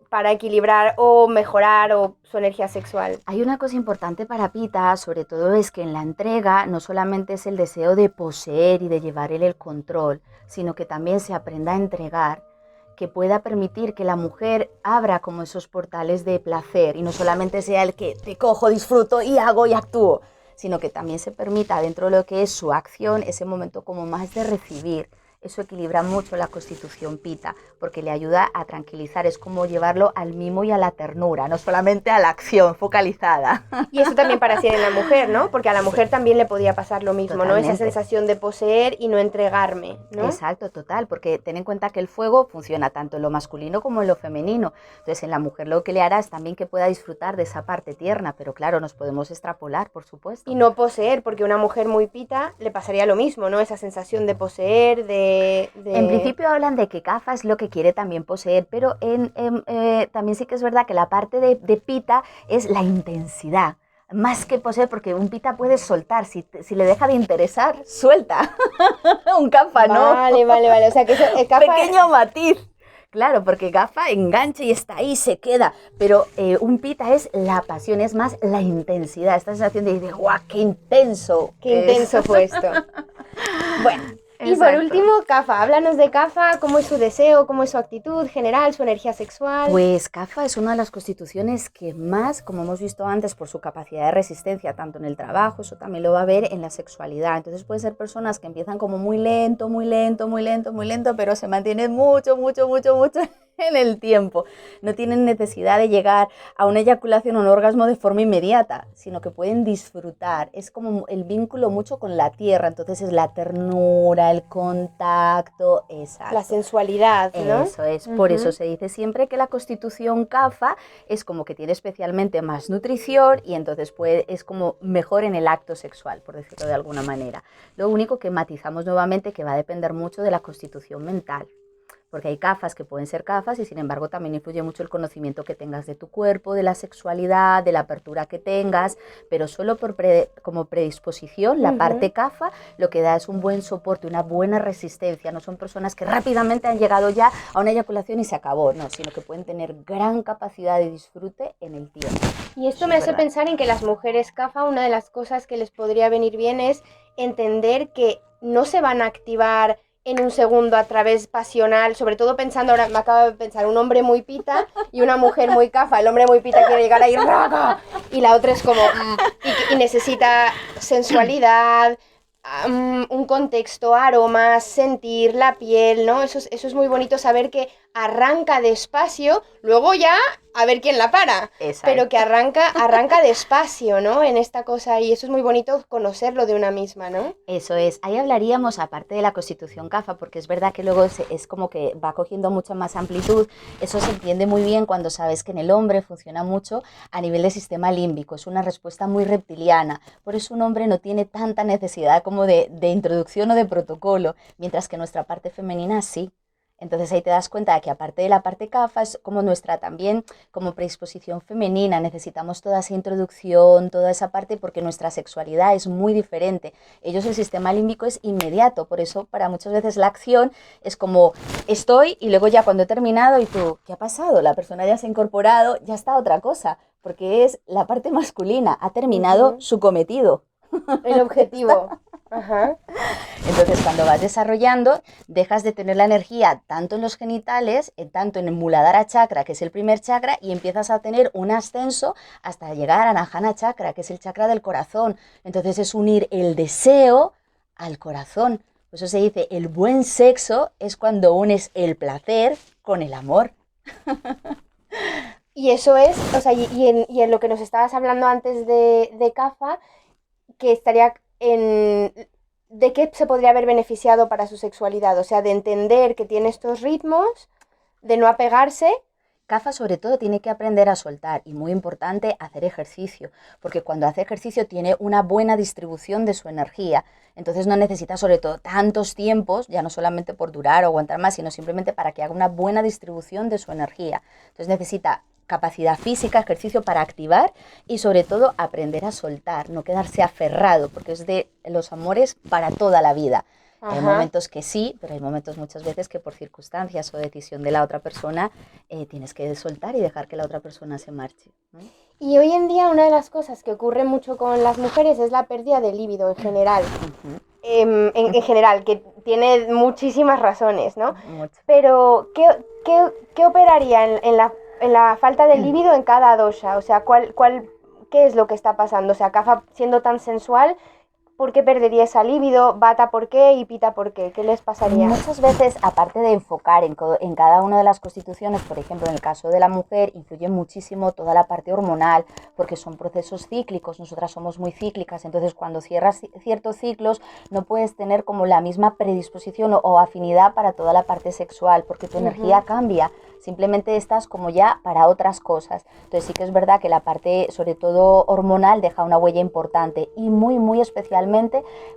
para equilibrar o mejorar su energía sexual? Hay una cosa importante para Pita, sobre todo es que en la entrega no solamente es el deseo de poseer y de llevar el control, sino que también se aprenda a entregar, que pueda permitir que la mujer abra como esos portales de placer y no solamente sea el que te cojo, disfruto y hago y actúo, sino que también se permita dentro de lo que es su acción ese momento como más de recibir. Eso equilibra mucho la constitución Pita, porque le ayuda a tranquilizar, es como llevarlo al mimo y a la ternura, no solamente a la acción focalizada. Y eso también para ser en la mujer, ¿no? Porque a la mujer también le podía pasar lo mismo, Totalmente. ¿no? Esa sensación de poseer y no entregarme, ¿no? Exacto, total, porque ten en cuenta que el fuego funciona tanto en lo masculino como en lo femenino. Entonces en la mujer lo que le hará es también que pueda disfrutar de esa parte tierna, pero claro, nos podemos extrapolar, por supuesto. Y no poseer, porque a una mujer muy Pita le pasaría lo mismo, ¿no? Esa sensación de poseer, En principio hablan de que Kapha es lo que quiere también poseer, pero también sí que es verdad que la parte de Pita es la intensidad. Más que poseer, porque un Pita puede soltar, si le deja de interesar, suelta. Un Kapha no. Vale, o sea que el Kapha... Pequeño matiz. Claro, porque Kapha engancha y está ahí, se queda, pero un Pita es la pasión, es más la intensidad, esta sensación de ¡guau, qué intenso! ¡Qué intenso fue esto! Bueno, y por último, Kapha, háblanos de Kapha, cómo es su deseo, cómo es su actitud general, su energía sexual. Pues Kapha es una de las constituciones que más, como hemos visto antes, por su capacidad de resistencia, tanto en el trabajo, eso también lo va a ver en la sexualidad. Entonces pueden ser personas que empiezan como muy lento, pero se mantienen mucho en el tiempo. No tienen necesidad de llegar a una eyaculación o un orgasmo de forma inmediata, sino que pueden disfrutar. Es como el vínculo mucho con la tierra, entonces es la ternura, el contacto, exacto. La sensualidad, ¿no? Eso es, por eso se dice siempre que la constitución Kapha es como que tiene especialmente más nutrición y entonces es como mejor en el acto sexual, por decirlo de alguna manera. Lo único que matizamos nuevamente que va a depender mucho de la constitución mental. Porque hay Kaphas que pueden ser Kaphas y sin embargo también influye mucho el conocimiento que tengas de tu cuerpo, de la sexualidad, de la apertura que tengas, pero solo como predisposición, la parte Kapha lo que da es un buen soporte, una buena resistencia. No son personas que rápidamente han llegado ya a una eyaculación y se acabó, no, sino que pueden tener gran capacidad de disfrute en el tiempo. Y esto me hace pensar en que las mujeres Kapha, una de las cosas que les podría venir bien es entender que no se van a activar en un segundo a través pasional, sobre todo pensando, ahora me acabo de pensar, un hombre muy Pita y una mujer muy Kapha. El hombre muy Pita quiere llegar ahí, ¡raga! Y la otra es como, y necesita sensualidad, un contexto, aromas, sentir la piel, ¿no? Eso es muy bonito saber que arranca despacio, luego ya a ver quién la para. Exacto. Pero que arranca despacio, ¿no? En esta cosa, y eso es muy bonito conocerlo de una misma, ¿no? Eso es, ahí hablaríamos aparte de la constitución Kapha, porque es verdad que luego es como que va cogiendo mucha más amplitud. Eso se entiende muy bien cuando sabes que en el hombre funciona mucho a nivel de sistema límbico, es una respuesta muy reptiliana, por eso un hombre no tiene tanta necesidad como de introducción o de protocolo, mientras que nuestra parte femenina sí. Entonces ahí te das cuenta de que aparte de la parte Kapha es como nuestra también como predisposición femenina, necesitamos toda esa introducción, toda esa parte porque nuestra sexualidad es muy diferente. Ellos el sistema límbico es inmediato, por eso para muchas veces la acción es como estoy y luego ya cuando he terminado y tú, ¿qué ha pasado? La persona ya se ha incorporado, ya está otra cosa, porque es la parte masculina, ha terminado su cometido. El objetivo. Ajá. Entonces cuando vas desarrollando dejas de tener la energía tanto en los genitales, tanto en el Muladhara chakra, que es el primer chakra, y empiezas a tener un ascenso hasta llegar a Anahana chakra, que es el chakra del corazón. Entonces es unir el deseo al corazón, Por eso se dice, el buen sexo es cuando unes el placer con el amor. Y eso es, o sea, y en lo que nos estabas hablando antes de CAFA, que estaría en... ¿De qué se podría haber beneficiado para su sexualidad? O sea, de entender que tiene estos ritmos, de no apegarse. CAFA sobre todo tiene que aprender a soltar y muy importante hacer ejercicio, porque cuando hace ejercicio tiene una buena distribución de su energía, entonces no necesita sobre todo tantos tiempos, ya no solamente por durar o aguantar más, sino simplemente para que haga una buena distribución de su energía. Entonces necesita capacidad física, ejercicio para activar y sobre todo aprender a soltar, no quedarse aferrado, porque es de los amores para toda la vida. Hay Ajá. momentos que sí, pero hay momentos muchas veces que por circunstancias o decisión de la otra persona tienes que soltar y dejar que la otra persona se marche, ¿no? Y hoy en día una de las cosas que ocurre mucho con las mujeres es la pérdida de líbido en general. Ujú. En general, que tiene muchísimas razones, ¿no? Mucho. Pero, ¿qué operaría en la falta de líbido en cada dosha? O sea, ¿qué es lo que está pasando? O sea, Kapha siendo tan sensual, ¿por qué perdería esa líbido? Vata, ¿por qué? Y Pita, ¿por qué? ¿Qué les pasaría? Muchas veces, aparte de enfocar en cada una de las constituciones, por ejemplo, en el caso de la mujer, influye muchísimo toda la parte hormonal, porque son procesos cíclicos, nosotras somos muy cíclicas, entonces cuando cierras ciertos ciclos no puedes tener como la misma predisposición o afinidad para toda la parte sexual, porque tu energía cambia, simplemente estás como ya para otras cosas. Entonces sí que es verdad que la parte, sobre todo hormonal, deja una huella importante y muy, muy especialmente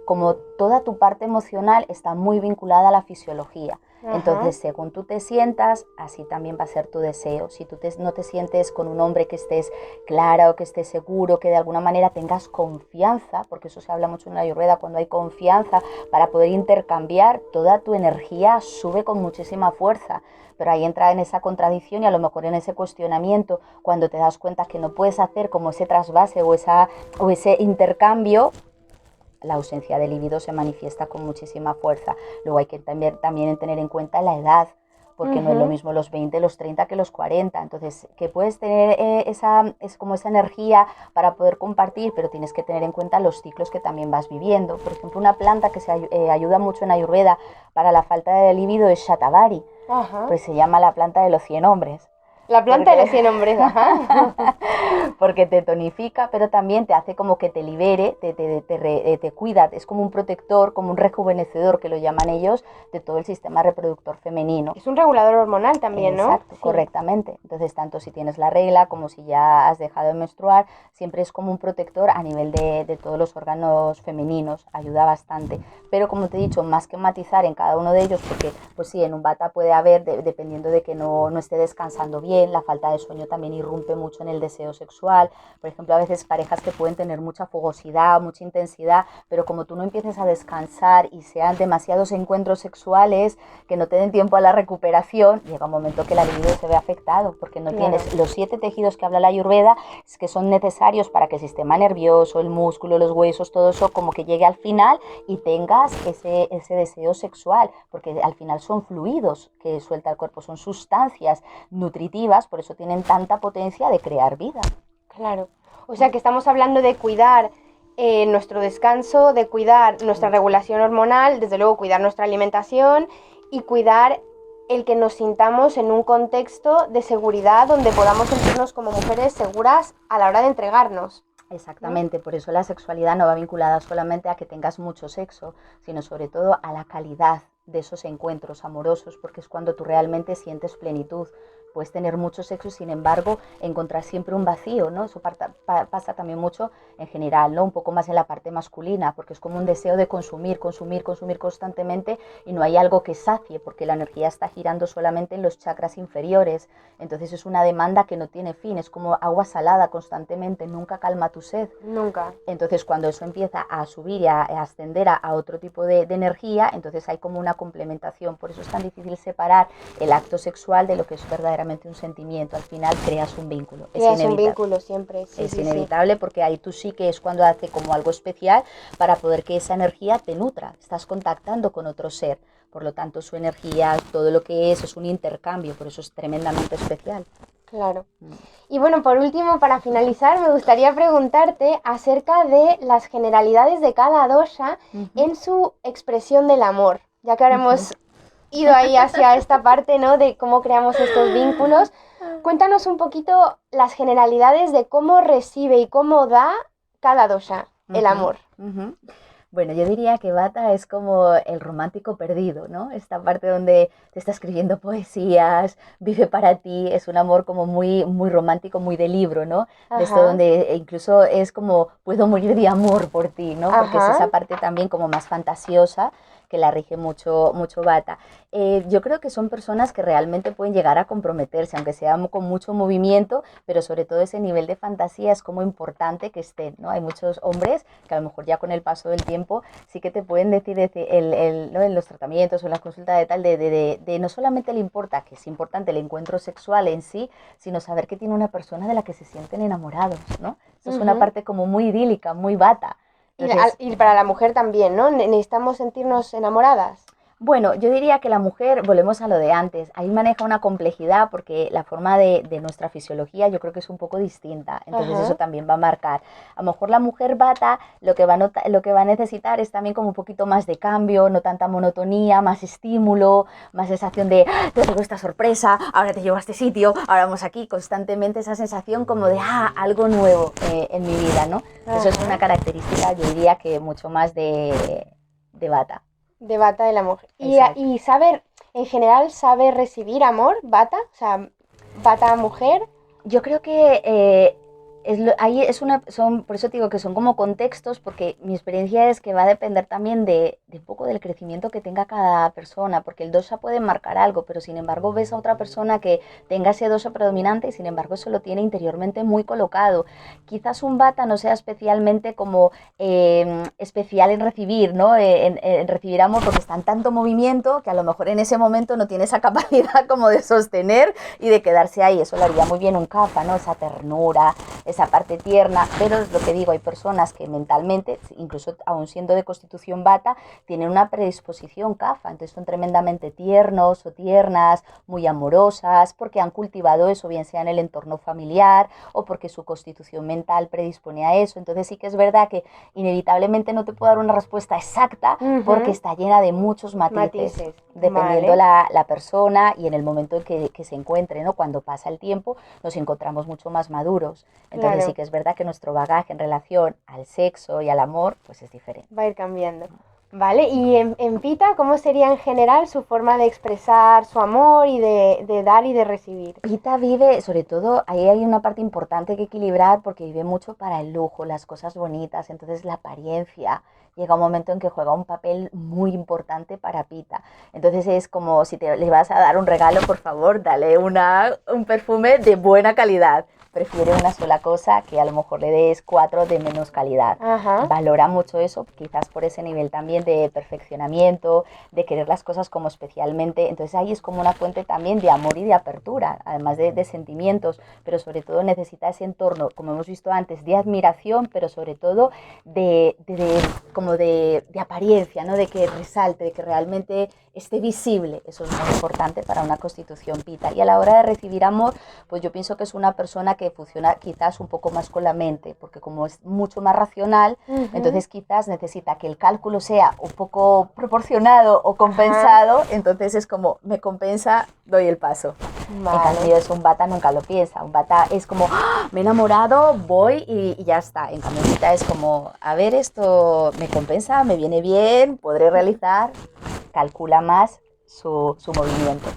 como toda tu parte emocional está muy vinculada a la fisiología. Entonces, según tú te sientas, así también va a ser tu deseo. Si tú no te sientes con un hombre que estés clara o que estés seguro, que de alguna manera tengas confianza, porque eso se habla mucho en la Ayurveda, cuando hay confianza para poder intercambiar, toda tu energía sube con muchísima fuerza. Pero ahí entra en esa contradicción y a lo mejor en ese cuestionamiento, cuando te das cuenta que no puedes hacer como ese trasvase o ese intercambio, la ausencia de libido se manifiesta con muchísima fuerza. Luego hay que también tener en cuenta la edad, porque no es lo mismo los 20, los 30 que los 40. Entonces, que puedes tener es como esa energía para poder compartir, pero tienes que tener en cuenta los ciclos que también vas viviendo. Por ejemplo, una planta que ayuda mucho en Ayurveda para la falta de libido es Shatavari. Pues se llama la planta de los 100 hombres. La planta de los 100 hombres, ajá. Porque te tonifica, pero también te hace como que te libere, te cuida, es como un protector, como un rejuvenecedor, que lo llaman ellos, de todo el sistema reproductor femenino. Es un regulador hormonal también, ¿no? Exacto, sí. Correctamente. Entonces, tanto si tienes la regla como si ya has dejado de menstruar, siempre es como un protector a nivel de todos los órganos femeninos, ayuda bastante. Pero como te he dicho, más que matizar en cada uno de ellos, porque pues sí, en un vata puede haber, dependiendo de que no esté descansando bien, la falta de sueño también irrumpe mucho en el deseo sexual. Por ejemplo, a veces parejas que pueden tener mucha fogosidad, mucha intensidad, pero como tú no empieces a descansar y sean demasiados encuentros sexuales que no te den tiempo a la recuperación, llega un momento que la libido se ve afectado, porque no tienes los 7 tejidos que habla la Ayurveda, que son necesarios para que el sistema nervioso, el músculo, los huesos, todo eso como que llegue al final y tengas ese deseo sexual, porque al final son fluidos que suelta el cuerpo, son sustancias nutritivas, por eso tienen tanta potencia de crear vida. Claro. O sea que estamos hablando de cuidar nuestro descanso, de cuidar nuestra regulación hormonal, desde luego cuidar nuestra alimentación y cuidar el que nos sintamos en un contexto de seguridad donde podamos sentirnos como mujeres seguras a la hora de entregarnos. Exactamente, por eso la sexualidad no va vinculada solamente a que tengas mucho sexo, sino sobre todo a la calidad de esos encuentros amorosos, porque es cuando tú realmente sientes plenitud. Puedes tener mucho sexo y sin embargo encontrar siempre un vacío, ¿no? Eso pasa también mucho en general, ¿no? Un poco más en la parte masculina, porque es como un deseo de consumir constantemente y no hay algo que sacie, porque la energía está girando solamente en los chakras inferiores. Entonces es una demanda que no tiene fin, es como agua salada constantemente, nunca calma tu sed. Nunca. Entonces cuando eso empieza a subir y a ascender a otro tipo de energía, entonces hay como una complementación. Por eso es tan difícil separar el acto sexual de lo que es verdaderamente un sentimiento. Al final creas un vínculo. Creas un vínculo siempre. Sí, es inevitable porque ahí tú sí que es cuando hace como algo especial para poder que esa energía te nutra. Estás contactando con otro ser. Por lo tanto, su energía, todo lo que es un intercambio. Por eso es tremendamente especial. Claro. Y bueno, por último, para finalizar, me gustaría preguntarte acerca de las generalidades de cada dosha en su expresión del amor, ya que ahora hemos ido ahí hacia esta parte, ¿no? De cómo creamos estos vínculos. Cuéntanos un poquito las generalidades de cómo recibe y cómo da cada dosha el amor. Bueno, yo diría que Vata es como el romántico perdido, ¿no? Esta parte donde te está escribiendo poesías, vive para ti, es un amor como muy, muy romántico, muy de libro, ¿no? De esto Ajá, donde incluso es como puedo morir de amor por ti, ¿no? Porque es ajá, esa parte también como más fantasiosa que la rige mucho, mucho Vata. Yo creo que son personas que realmente pueden llegar a comprometerse, aunque sea con mucho movimiento, pero sobre todo ese nivel de fantasía es como importante que estén, ¿no? Hay muchos hombres que a lo mejor ya con el paso del tiempo sí que te pueden decir ¿no? En los tratamientos o en las consultas de tal, de no solamente le importa, que es importante el encuentro sexual en sí, sino saber que tiene una persona de la que se sienten enamorados, ¿no? Eso es una parte como muy idílica, muy Vata. Entonces, y para la mujer también, ¿no? Necesitamos sentirnos enamoradas. bueno, yo diría que la mujer, volvemos a lo de antes, ahí maneja una complejidad porque la forma de nuestra fisiología yo creo que es un poco distinta, entonces eso Ajá. también va a marcar. A lo mejor la mujer bata lo que va a necesitar es también como un poquito más de cambio, no tanta monotonía, más estímulo, más sensación de te tengo esta sorpresa, ahora te llevo a este sitio, ahora vamos aquí, constantemente esa sensación como de algo nuevo en mi vida, ¿no? Eso es una Ajá. característica, yo diría que mucho más de bata. De Bata del amor. Exacto. Y saber, en general, sabe recibir amor, Bata, o sea, Bata mujer. Yo creo que ahí por eso te digo que son como contextos, porque mi experiencia es que va a depender también de un poco del crecimiento que tenga cada persona, porque el dosha puede marcar algo, pero sin embargo ves a otra persona que tenga ese dosha predominante y sin embargo eso lo tiene interiormente muy colocado. Quizás un vata no sea especialmente como especial en recibir, ¿no? En recibir amor, porque está en tanto movimiento que a lo mejor en ese momento no tiene esa capacidad como de sostener y de quedarse ahí. Eso lo haría muy bien un kapha, ¿no? Esa ternura, esa parte tierna, pero es lo que digo, hay personas que mentalmente, incluso aún siendo de constitución bata, tienen una predisposición kapha, entonces son tremendamente tiernos o tiernas, muy amorosas, porque han cultivado eso, bien sea en el entorno familiar o porque su constitución mental predispone a eso. Entonces sí que es verdad que inevitablemente no te puedo dar una respuesta exacta porque está llena de muchos matices, Matices. dependiendo Vale. la persona y en el momento en que se encuentre, ¿no? Cuando pasa el tiempo nos encontramos mucho más maduros. Entonces sí Claro, que es verdad que nuestro bagaje en relación al sexo y al amor pues es diferente. va a ir cambiando. Vale, y en Pita, ¿cómo sería en general su forma de expresar su amor y de dar y de recibir? Pita vive, sobre todo, ahí hay una parte importante que equilibrar porque vive mucho para el lujo, las cosas bonitas, entonces la apariencia llega un momento en que juega un papel muy importante para Pita. Entonces es como si le vas a dar un regalo, por favor, dale un perfume de buena calidad. Prefiere una sola cosa que a lo mejor le des 4 de menos calidad. Ajá. Valora mucho eso, quizás por ese nivel también de perfeccionamiento, de querer las cosas como especialmente. Entonces ahí es como una fuente también de amor y de apertura, además de sentimientos, pero sobre todo necesita ese entorno, como hemos visto antes, de admiración, pero sobre todo como de apariencia, ¿no? De que resalte, de que realmente esté visible. Eso es muy importante para una constitución pita. Y a la hora de recibir amor, pues yo pienso que es una persona que funciona quizás un poco más con la mente, porque como es mucho más racional, entonces quizás necesita que el cálculo sea un poco proporcionado o compensado, entonces es como, me compensa, doy el paso. En Vale. cambio es un bata nunca lo piensa, un bata es como, me he enamorado, voy y ya está. En cambio un bata es como, a ver, esto me compensa, me viene bien, podré realizar, calcula más su movimiento.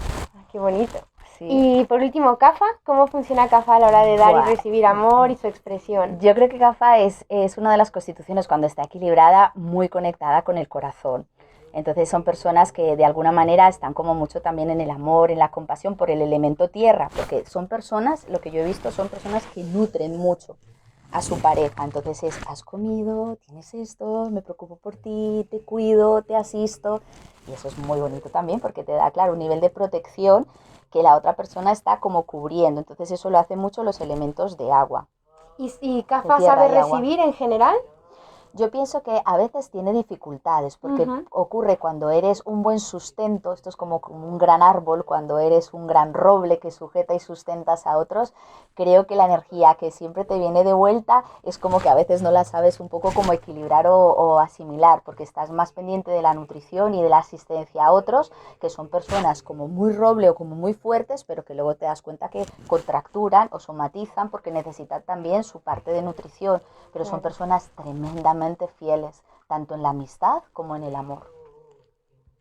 Qué bonito. Sí. Y por último, Cafa, ¿cómo funciona Cafa a la hora de dar y Buah. recibir amor y su expresión? Yo creo que GAFA es una de las constituciones cuando está equilibrada muy conectada con el corazón. Entonces son personas que de alguna manera están como mucho también en el amor, en la compasión por el elemento tierra, porque son personas, lo que yo he visto, son personas que nutren mucho a su pareja. Entonces es, has comido, tienes esto, me preocupo por ti, te cuido, te asisto. Y eso es muy bonito también porque te da, claro, un nivel de protección que la otra persona está como cubriendo. Entonces eso lo hacen mucho los elementos de agua, ¿Y de Cafa tierra sabe y agua. recibir en general? Yo pienso que a veces tiene dificultades, porque ocurre cuando eres un buen sustento, esto es como un gran árbol, cuando eres un gran roble que sujeta y sustentas a otros, creo que la energía que siempre te viene de vuelta es como que a veces no la sabes un poco cómo equilibrar o asimilar, porque estás más pendiente de la nutrición y de la asistencia a otros, que son personas como muy roble o como muy fuertes, pero que luego te das cuenta que contracturan o somatizan porque necesitan también su parte de nutrición, pero son personas tremendamente fieles, tanto en la amistad como en el amor.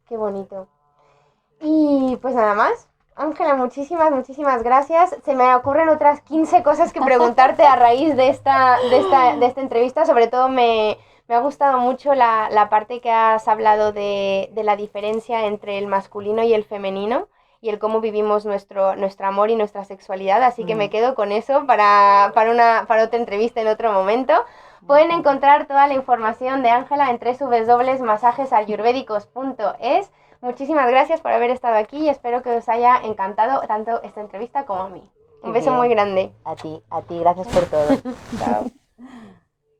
Qué bonito. Y pues nada más. Ángela, muchísimas gracias. Se me ocurren otras 15 cosas que preguntarte a raíz de esta entrevista. Sobre todo me ha gustado mucho la parte que has hablado de la diferencia entre el masculino y el femenino y el cómo vivimos nuestro amor y nuestra sexualidad. Así que me quedo con eso para otra entrevista en otro momento. Pueden encontrar toda la información de Ángela en www.masajesayurvédicos.es. Muchísimas gracias por haber estado aquí y espero que os haya encantado tanto esta entrevista como a mí. Un beso muy grande. A ti, gracias por todo. Chao.